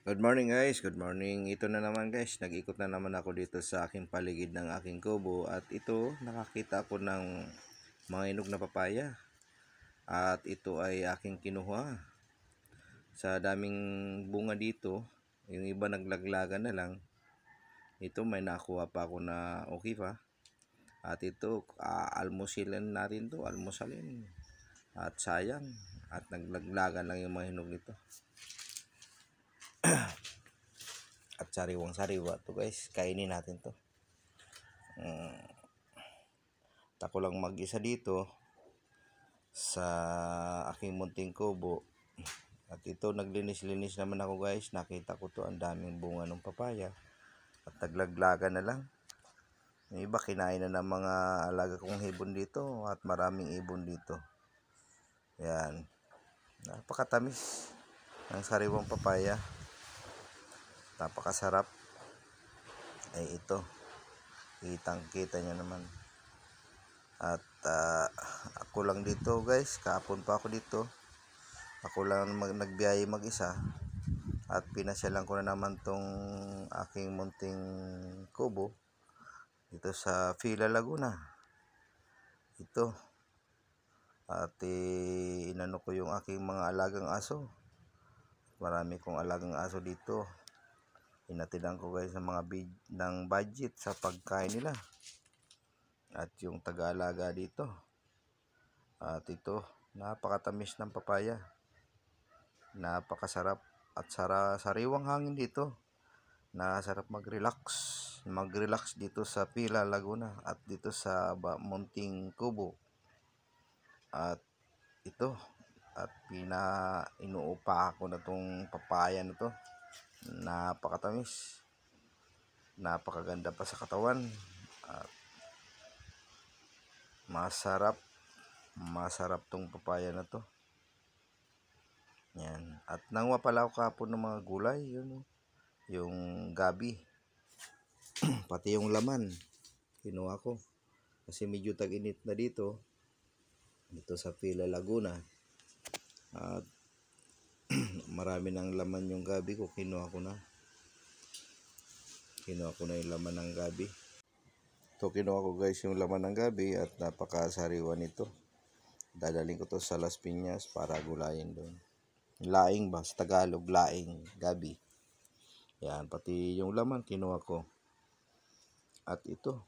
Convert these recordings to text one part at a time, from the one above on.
Good morning guys, good morning. Ito na naman guys, nag-ikot na naman ako dito sa aking paligid ng aking kubo. At ito, nakakita ako ng mga hinog na papaya. At ito ay aking kinuha. Sa daming bunga dito, yung iba naglaglagan na lang. Ito may nakuha pa ako na okay pa. At ito, almusilin natin to, almusalin. At sayang, at naglaglagan lang yung mga hinog nito. At sariwang sariwa to guys, kainin natin to. Ako lang mag-isa dito sa aking munting kubo. At ito, naglinis-linis naman ako guys. Nakita ko to, ang daming bunga ng papaya. At naglaglagan na lang. Yung iba kinain na ng mga alaga kong ibon dito. At maraming ibon dito. Yan. Napakatamis ng sariwang papaya. Napakasarap. Ay ito, kitang-kita nyo naman. At ako lang dito guys, kahapon pa ako dito. Ako lang nagbiyahe mag-isa. At pinasyalan ko na naman tong aking munting kubo dito sa Villa Laguna. Ito. At inano ko yung aking mga alagang aso. Marami kong alagang aso dito. Inatidan ko guys ng mga ng budget sa pagkain nila. At yung taga-alaga dito. At ito, napakatamis ng papaya. Napakasarap at sariwang hangin dito. Nakasarap mag-relax dito sa Villa Laguna at dito sa munting kubo. At ito, at inuupa ako na tong papaya na to. Napakatamis, napakaganda pa sa katawan at masarap tong papaya na to. Yan. At nanguha pala ako kahapon ng mga gulay, yun, yung gabi pati yung laman kinuha ko kasi medyo tag-init na dito sa Villa Laguna. At marami ng laman yung gabi ko, kinuha ko na yung laman ng gabi. Ito, kinuha ko guys yung laman ng gabi at napakasariwa nito. Dadaling ko to sa Las Piñas para gulayin doon. Laing ba? Sa Tagalog, laing, gabi. Yan, pati yung laman kinuha ko. At ito,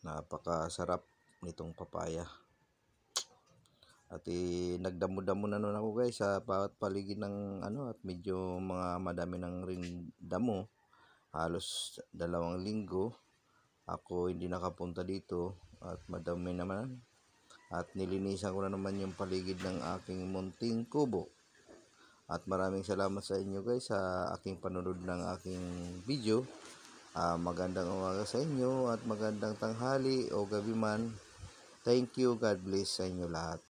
napakasarap nitong papaya. At nagdamo-damo na nun ako guys sa bawat paligid ng at medyo madami ng ring damo. Halos 2 linggo ako hindi nakapunta dito at madami naman. At nilinisan ko na naman yung paligid ng aking munting kubo. At maraming salamat sa inyo guys sa aking panonood ng aking video. Magandang umaga sa inyo at magandang tanghali o gabi man. Thank you, God bless sa inyo lahat.